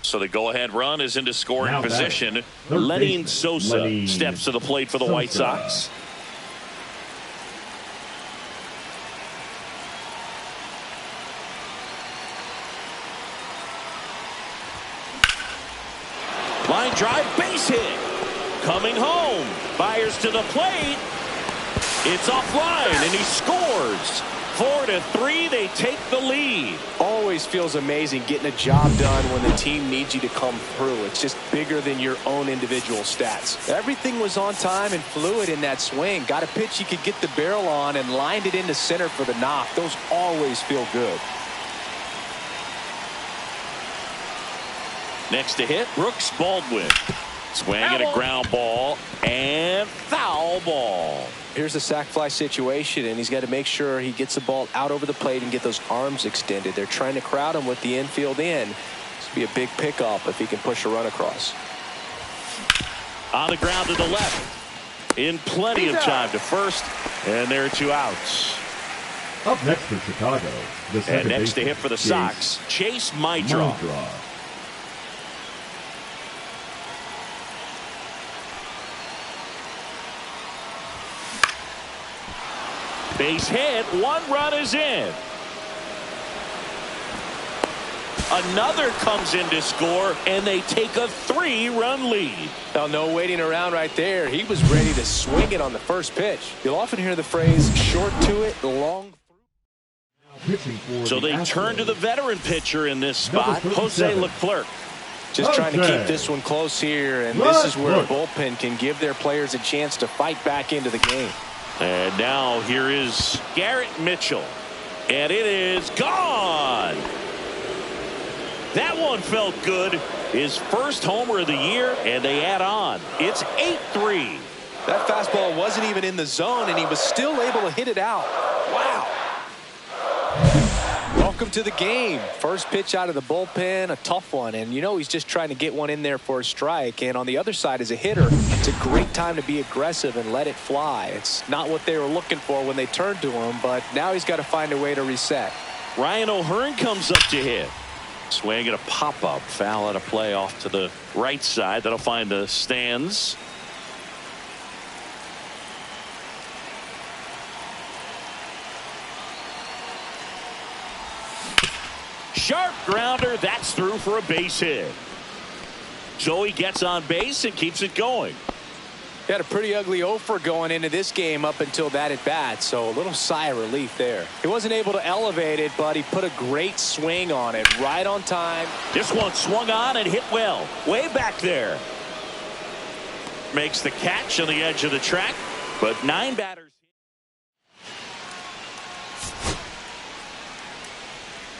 So the go-ahead run is into scoring position. Lenny Sosa steps to the plate for the White Sox. Line drive, base hit. Coming home. Fires to the plate. It's offline, and he scores. 4-3, they take the lead. Always feels amazing getting a job done when the team needs you to come through. It's just bigger than your own individual stats. Everything was on time and fluid in that swing. Got a pitch he could get the barrel on and lined it into center for the knock. Those always feel good. Next to hit, Brooks Baldwin. Swinging a ground ball and foul ball. Here's a sac fly situation, and he's got to make sure he gets the ball out over the plate and get those arms extended. They're trying to crowd him with the infield in. This would be a big pickup if he can push a run across. On the ground to the left. In plenty of time to first, and there are 2 outs. Up next for Chicago, and next to hit for the Sox, Chase Maidra. Base hit, 1 run is in. Another comes in to score, and they take a 3-run lead. Now, no waiting around right there. He was ready to swing it on the first pitch. You'll often hear the phrase, short to it, long. pitching for So the they turn to the Astros. veteran pitcher in this spot, Number Jose 37. Leclerc. Just trying to Okay. keep this one close here, and this is where a bullpen can give their players a chance to fight back into the game. And now here is Garrett Mitchell. And it is gone. That one felt good. His first homer of the year, and they add on. It's 8-3. That fastball wasn't even in the zone, and he was still able to hit it out. Wow. Welcome to the game. First pitch out of the bullpen, a tough one. And you know he's just trying to get one in there for a strike. And on the other side, as a hitter, it's a great time to be aggressive and let it fly. It's not what they were looking for when they turned to him, but now he's got to find a way to reset. Ryan O'Hearn comes up to hit. Swing at a pop-up. Foul at a play off to the right side. That'll find the stands. Sharp grounder. That's through for a base hit. So he gets on base and keeps it going. He had a pretty ugly offer going into this game up until that at bat, so a little sigh of relief there. He wasn't able to elevate it, but he put a great swing on it right on time. This one swung on and hit well. Way back there. Makes the catch on the edge of the track, but 9 batters.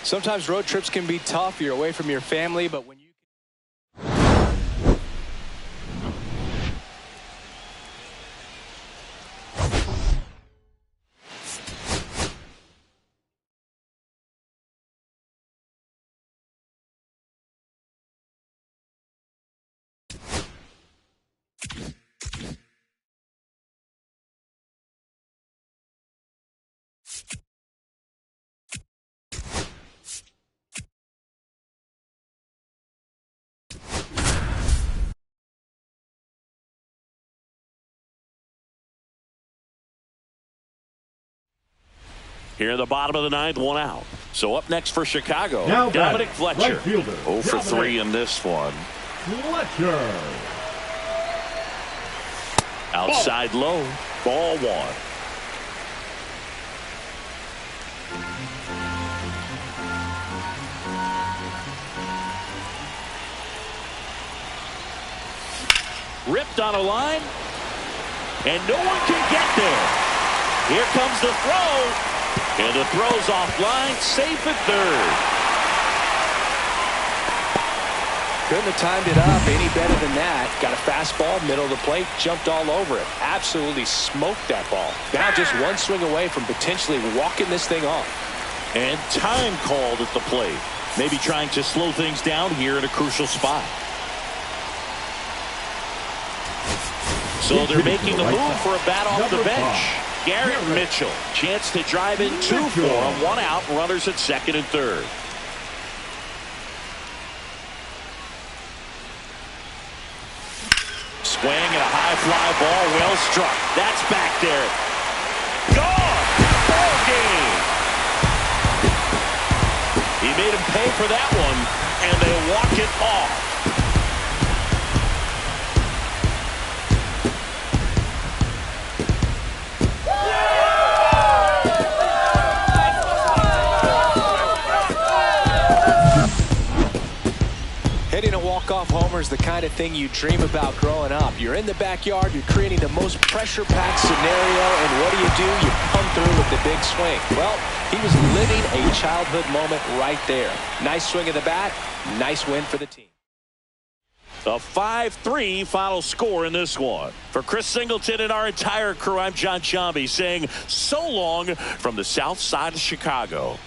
Sometimes road trips can be tough. You're away from your family, but when you Here in the bottom of the 9th, 1 out. So up next for Chicago, Now Dominic batting, Fletcher. right fielder, 0 for 3 Dominic in this one. Fletcher. Outside low, ball 1. Ripped on a line, and no one can get there. Here comes the throw, and the throw's offline, safe at third. couldn't have timed it up any better than that. Got a fastball, middle of the plate, jumped all over it. Absolutely smoked that ball. Now just one swing away from potentially walking this thing off. And time called at the plate. Maybe trying to slow things down here in a crucial spot. So they're making a move for a bat off the bench. Garrett Mitchell. Chance to drive in 2 for him. 1 out. Runners at second and third. Swing and a high fly ball. Well struck. That's back there. Gone. Ball game. He made him pay for that one, and they walk it off. Hitting a walk-off homer is the kind of thing you dream about growing up. You're in the backyard, you're creating the most pressure-packed scenario, and what do? You come through with the big swing. Well, he was living a childhood moment right there. Nice swing of the bat, nice win for the team. A 5-3 final score in this one. For Chris Singleton and our entire crew, I'm John Chambi saying so long from the south side of Chicago.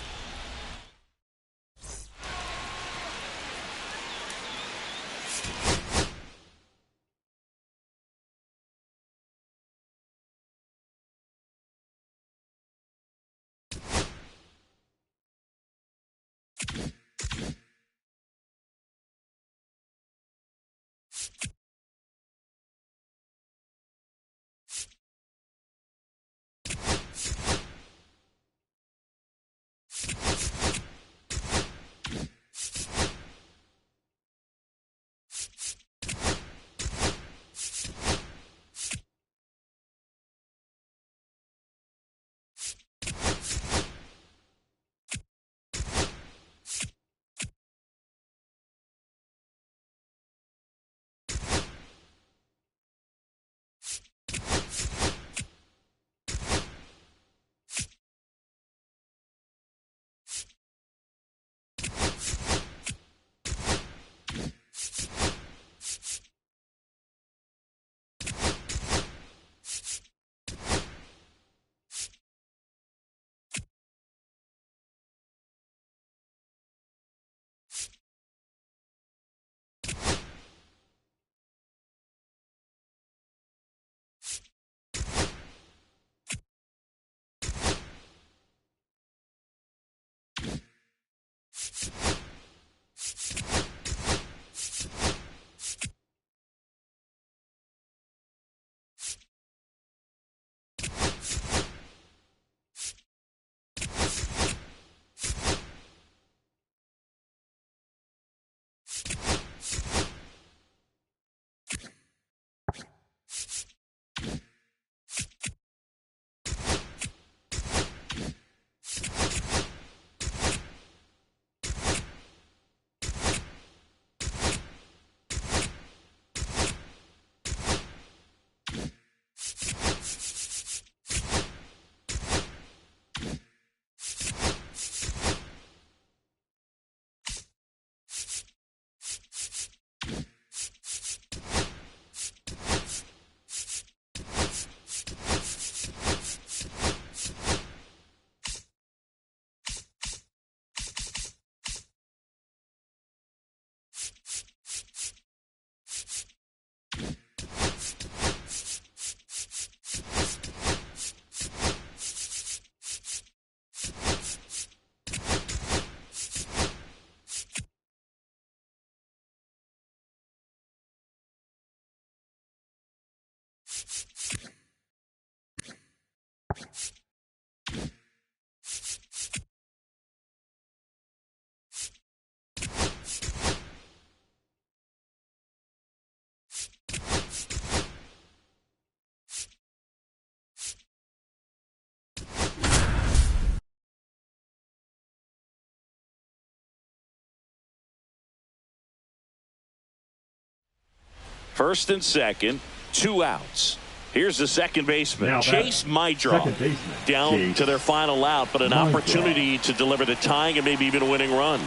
First and second, 2 outs. Here's the second baseman, Now Chase Mydroff, down Chase to their final out, but an opportunity to deliver the tying and maybe even a winning run.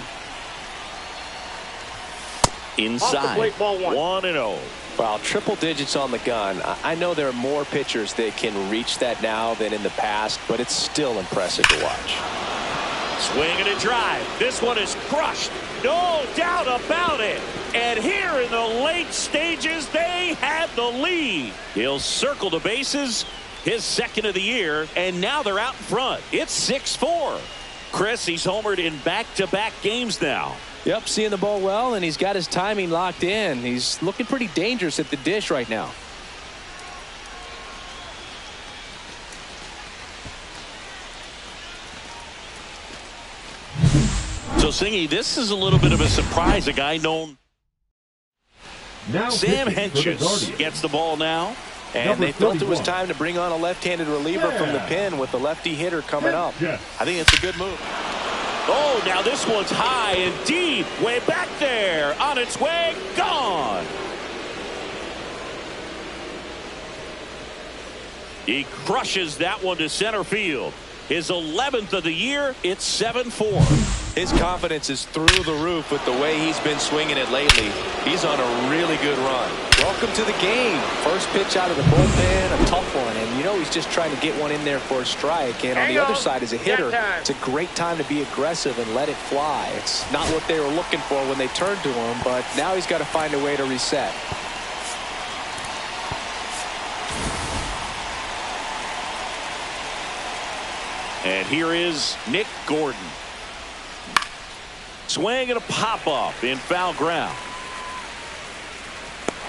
Inside, 1-0. Wow, triple digits on the gun. I know there are more pitchers that can reach that now than in the past, but it's still impressive to watch. Swing and a drive. This one is crushed. No doubt about it. And here in the late stages, they have the lead. He'll circle the bases, his second of the year, and now they're out in front. It's 6-4. Chris, he's homered in back-to-back games now. Yep, seeing the ball well, and he's got his timing locked in. He's looking pretty dangerous at the dish right now. So, Singy, this is a little bit of a surprise. A guy known. Now Sam Hentges gets the ball now. And they felt it was time to bring on a left-handed reliever from the pen with the lefty hitter coming up. I think it's a good move. Oh, now this one's high and deep. Way back there. On its way. Gone. He crushes that one to center field. His 11th of the year. It's 7-4. His confidence is through the roof with the way he's been swinging it lately. He's on a really good run. Welcome to the game. First pitch out of the bullpen, a tough one. And you know he's just trying to get one in there for a strike. And on the other side, as a hitter, it's a great time to be aggressive and let it fly. It's not what they were looking for when they turned to him, but now he's got to find a way to reset. And here is Nick Gordon. Swing and a pop-up in foul ground.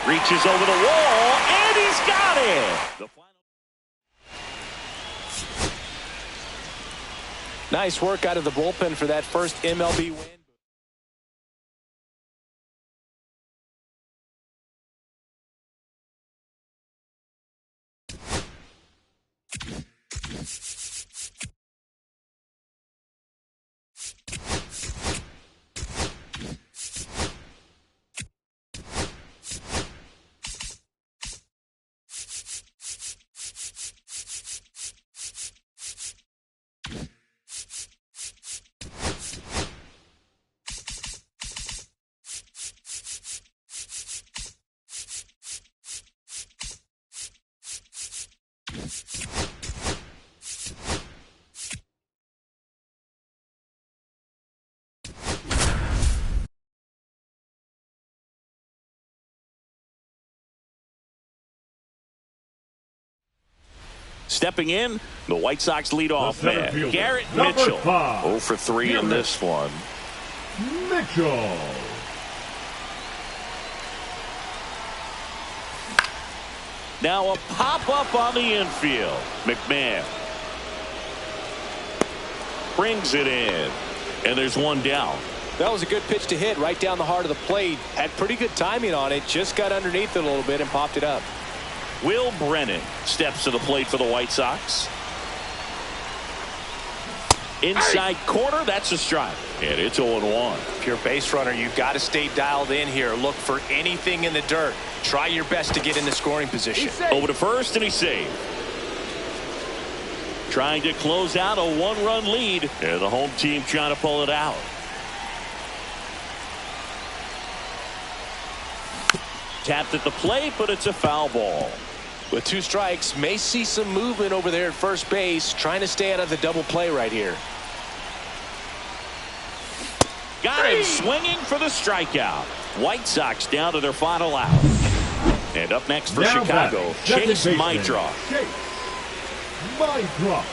Reaches over the wall, and he's got it! Nice work out of the bullpen for that first MLB win. Stepping in, the White Sox leadoff man, Garrett Mitchell. 0 for 3 in this one. Mitchell. Now a pop-up on the infield. McMahon brings it in, and there's one down. That was a good pitch to hit right down the heart of the plate. Had pretty good timing on it. Just got underneath it a little bit and popped it up. Will Brennan steps to the plate for the White Sox. Inside corner, that's a strike. And it's 0-1. If you're a base runner, you've got to stay dialed in here. Look for anything in the dirt. Try your best to get in the scoring position. Over to first, and he's saved. Trying to close out a 1-run lead. And the home team trying to pull it out. Tapped at the plate, but it's a foul ball. With 2 strikes, may see some movement over there at first base, trying to stay out of the double play right here. Got him swinging for the strikeout. White Sox down to their final out. And up next for Chicago, Chase Mydroff. Chase Mydroff.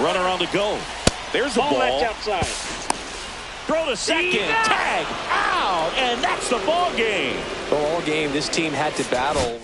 Runner on the go. There's the ball. That's outside. throw to second. Tag out, and that's the ball game. Well, all game, this team had to battle.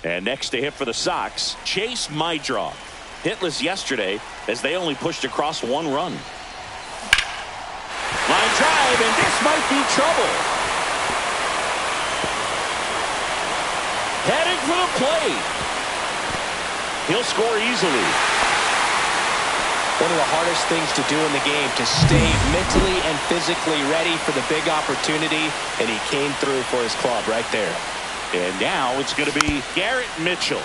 And next to hit for the Sox, Chase Mydroff. Hitless yesterday as they only pushed across one run. Line drive, and this might be trouble. Heading for the plate. He'll score easily. One of the hardest things to do in the game, to stay mentally and physically ready for the big opportunity, and he came through for his club right there. And now it's going to be Garrett Mitchell.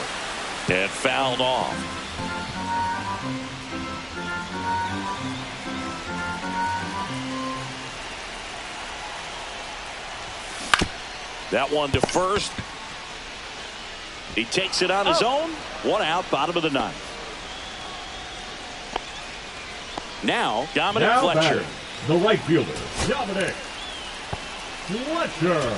And fouled off. That one to first. He takes it on his own. One out, bottom of the ninth. Now, Dominic Fletcher. Batting, the right fielder, Dominic Fletcher.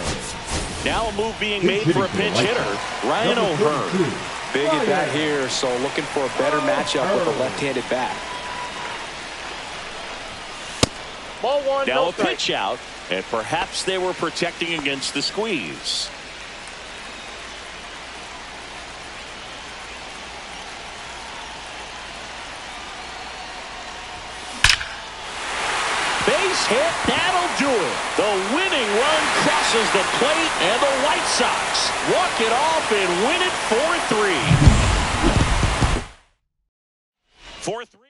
Now a move being made for a pinch hitter, Ryan O'Hearn. Big at bat here, so looking for a better matchup with a left-handed bat. Ball one, Now no a pitch out, and perhaps they were protecting against the squeeze. Base hit, that'll do it. The winning run crosses the plate, and the White Sox walk it off and win it 4-3. 4-3.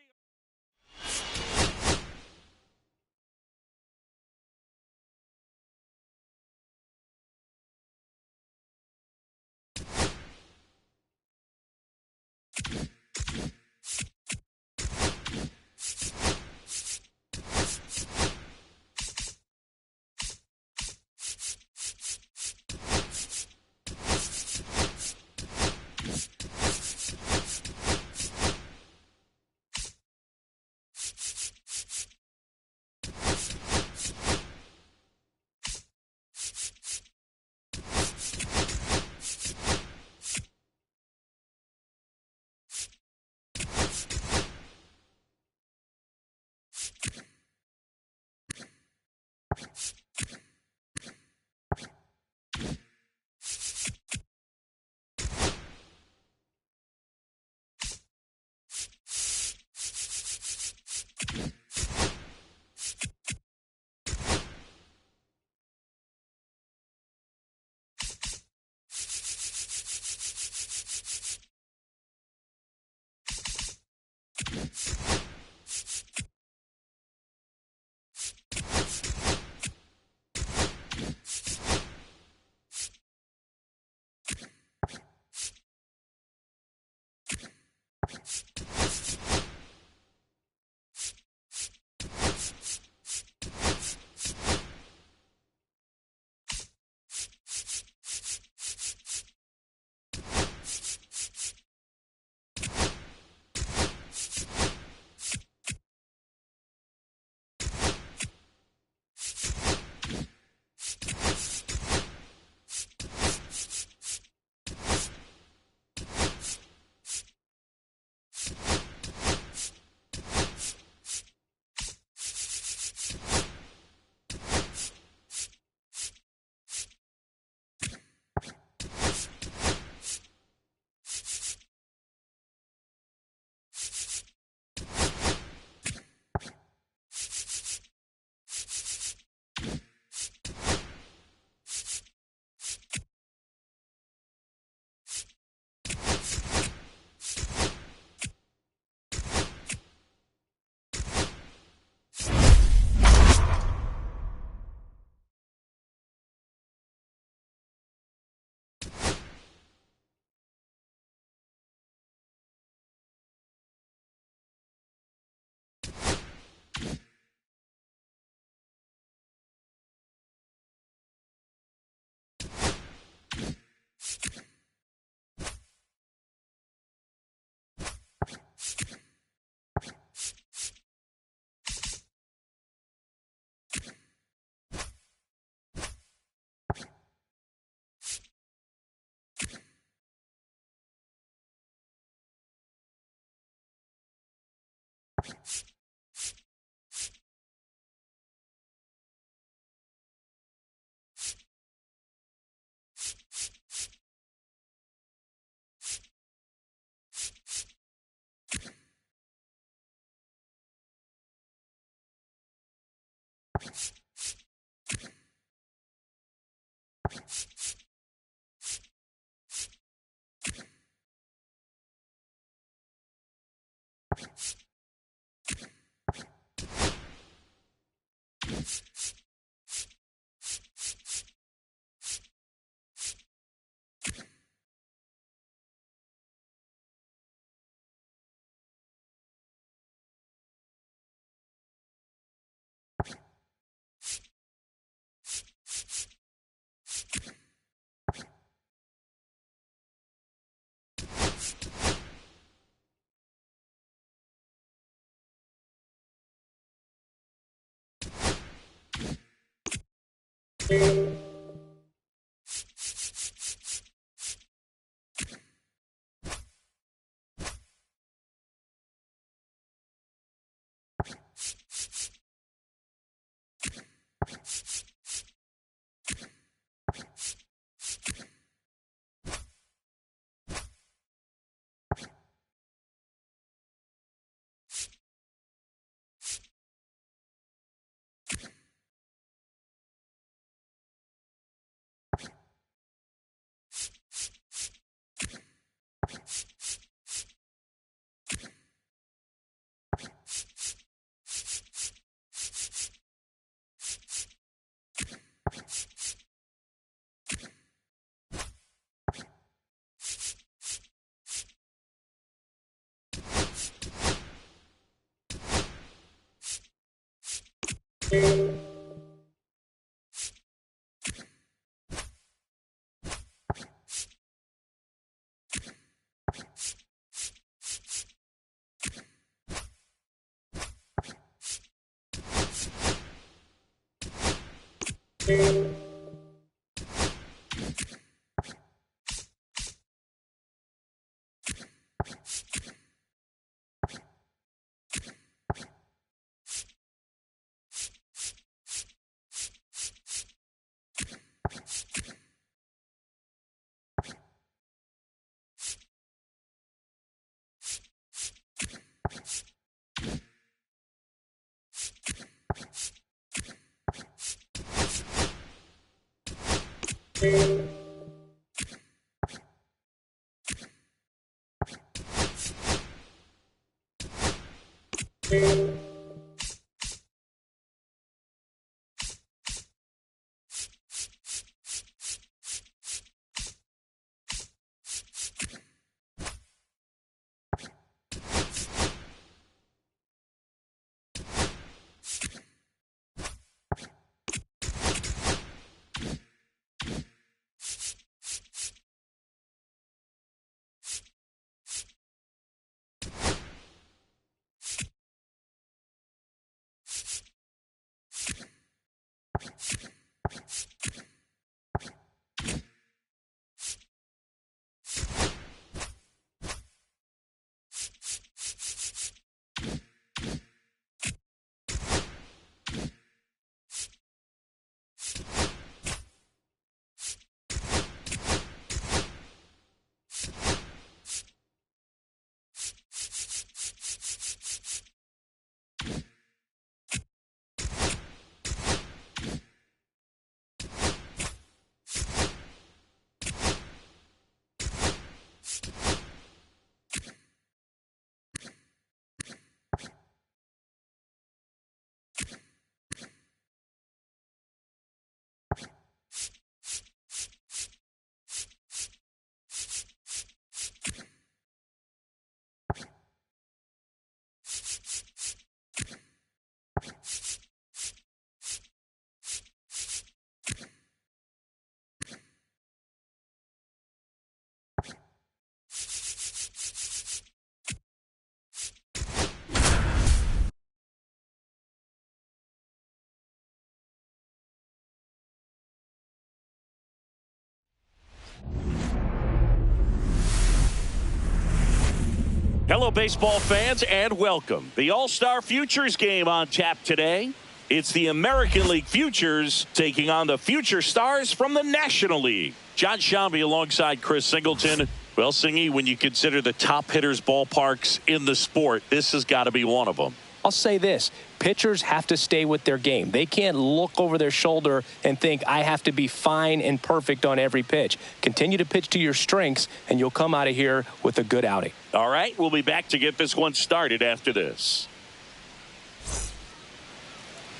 Hello, baseball fans, and welcome. The All-Star Futures game on tap today. It's the American League Futures taking on the Future Stars from the National League. John Shambi alongside Chris Singleton. Well, Singy, when you consider the top hitters' ballparks in the sport, this has got to be one of them. I'll say this. Pitchers have to stay with their game. They can't look over their shoulder and think, I have to be fine and perfect on every pitch. Continue to pitch to your strengths, and you'll come out of here with a good outing. All right, we'll be back to get this one started after this.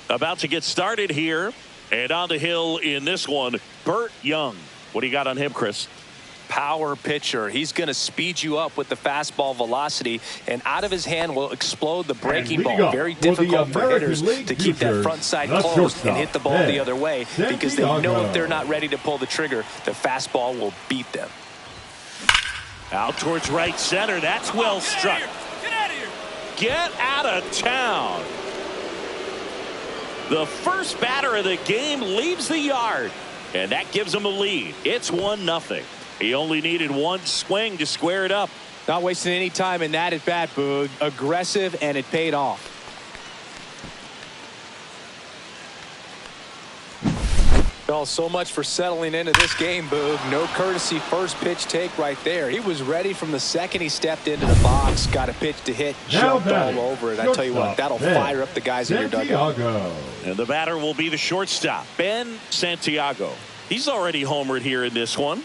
About to get started here, and on the hill in this one, Burt Young. What do you got on him, Chris? Power pitcher. He's going to speed you up with the fastball velocity, and out of his hand will explode the breaking ball. Very difficult for hitters to keep that front side closed and hit the ball the other way, because they know if they're not ready to pull the trigger, the fastball will beat them. Out towards right center. That's well struck. Get out of here. Get out of town. The first batter of the game leaves the yard, and that gives him a lead. It's 1-0. He only needed one swing to square it up. Not wasting any time in that at bat, Boog. Aggressive, and it paid off. Well, so much for settling into this game, Boog. No courtesy first pitch take right there. He was ready from the second he stepped into the box, got a pitch to hit, jumped all over it. I tell you what, that'll fire up the guys in your dugout. And the batter will be the shortstop, Ben Santiago. He's already homered here in this one.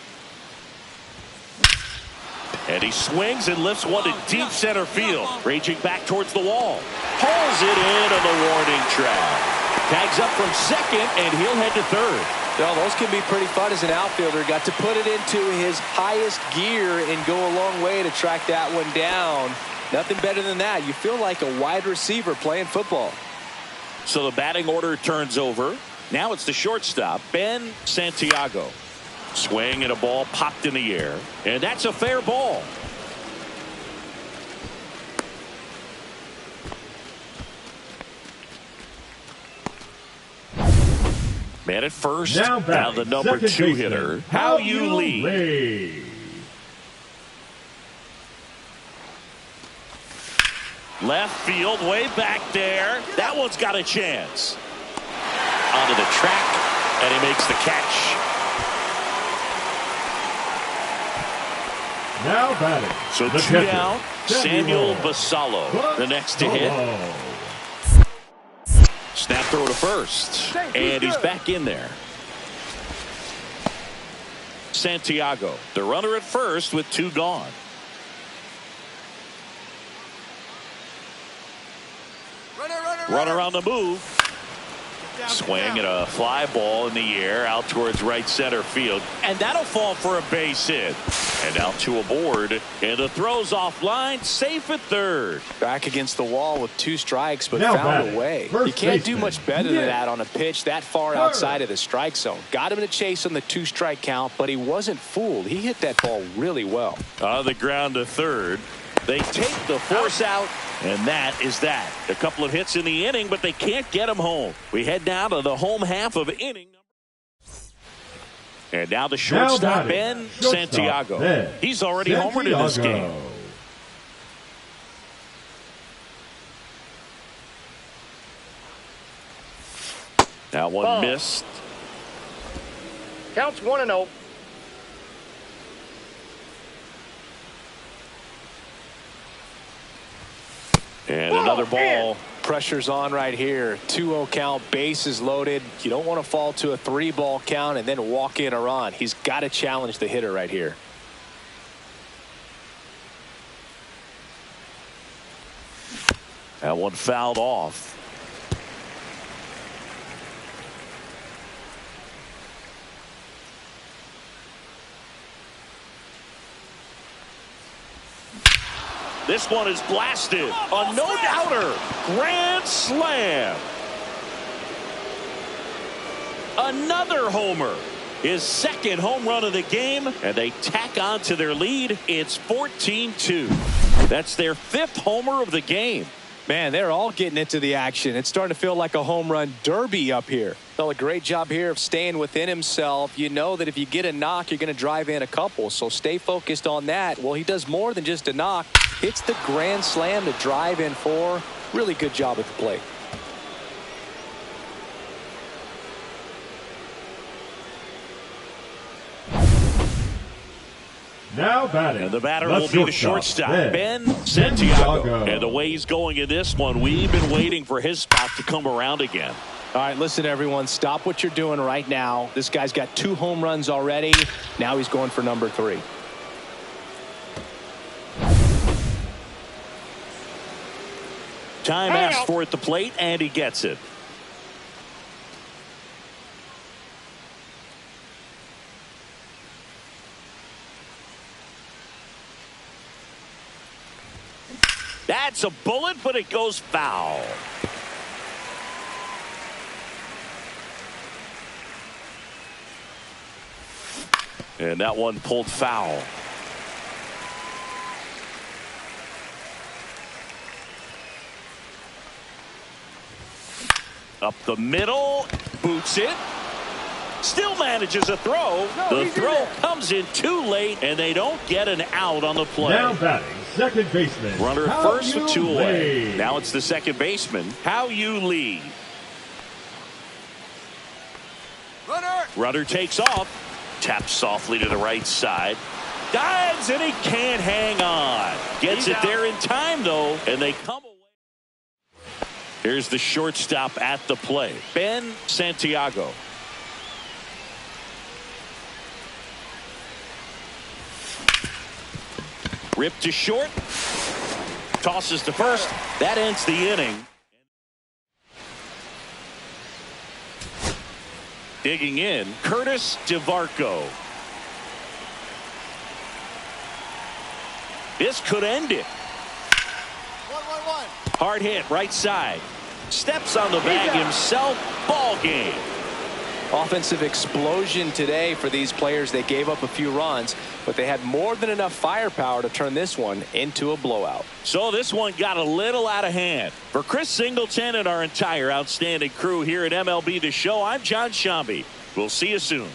And he swings and lifts one to deep center field. Raging back towards the wall. Pulls it in on the warning track. Tags up from second, and he'll head to third. Well, those can be pretty fun as an outfielder. Got to put it into his highest gear and go a long way to track that one down. Nothing better than that. You feel like a wide receiver playing football. So the batting order turns over. Now it's the shortstop, Ben Santiago. Swing and a ball popped in the air, and that's a fair ball. Man at first, now the number 2 hitter, Hao-Yu Lee. Left field, way back there. That one's got a chance. Onto the track, and he makes the catch. Now batting. So 2 down. Samuel Basallo, the next to hit. Snap throw to first, and he's back in there. Santiago, the runner at first with 2 gone. Runner on the move. Swing and a fly ball in the air out towards right center field, and that'll fall for a base hit. And now 2 aboard, and the throw's offline, safe at third. Back against the wall with 2 strikes, but found a way. You can't do much better than that on a pitch that far outside of the strike zone. Got him in a chase on the 2-strike count, but he wasn't fooled. He hit that ball really well. On the ground to third. They take the force out, and that is that. A couple of hits in the inning, but they can't get him home. We head down to the home half of inning. And now the shortstop, Ben Santiago. He's already homered in this game. That one missed. Counts 1-0. And another ball. Pressure's on right here. 2-0 count, bases loaded. You don't want to fall to a 3-ball count and then walk in a run. He's got to challenge the hitter right here. That one fouled off. This one is blasted. A no-doubter. Grand slam. Another homer. His second home run of the game, and they tack on to their lead. It's 14-2. That's their 5th homer of the game. Man, they're all getting into the action. It's starting to feel like a home run derby up here. Well, a great job here of staying within himself. You know that if you get a knock, you're going to drive in a couple. So stay focused on that. Well, he does more than just a knock. Hits the grand slam to drive in 4. Really good job at the plate. Now batting. And the batter will be the shortstop, Ben Santiago. And the way he's going in this one, we've been waiting for his spot to come around again. All right, listen, everyone. Stop what you're doing right now. This guy's got 2 home runs already. Now he's going for number 3. Time asked for at the plate, and he gets it. That's a bullet, but it goes foul. And that one pulled foul. Up the middle, boots it. Still manages a throw. The throw comes in too late, and they don't get an out on the play. Now batting, second baseman. Runner at first with 2 away. Now it's the second baseman. How-Yu Lee. Runner takes off. Taps softly to the right side. Dives, and he can't hang on. Gets it there in time, though, and they come away. Here's the shortstop at the play, Ben Santiago. Ripped to short. Tosses to first. That ends the inning. Digging in, Curtis DeVarco. This could end it. 1-1-1. Hard hit, right side. Steps on the bag himself. Ball game. Offensive explosion today for these players. They gave up a few runs, but they had more than enough firepower to turn this one into a blowout. So this one got a little out of hand. For Chris Singleton and our entire outstanding crew here at MLB The Show, I'm John Shambi. We'll see you soon.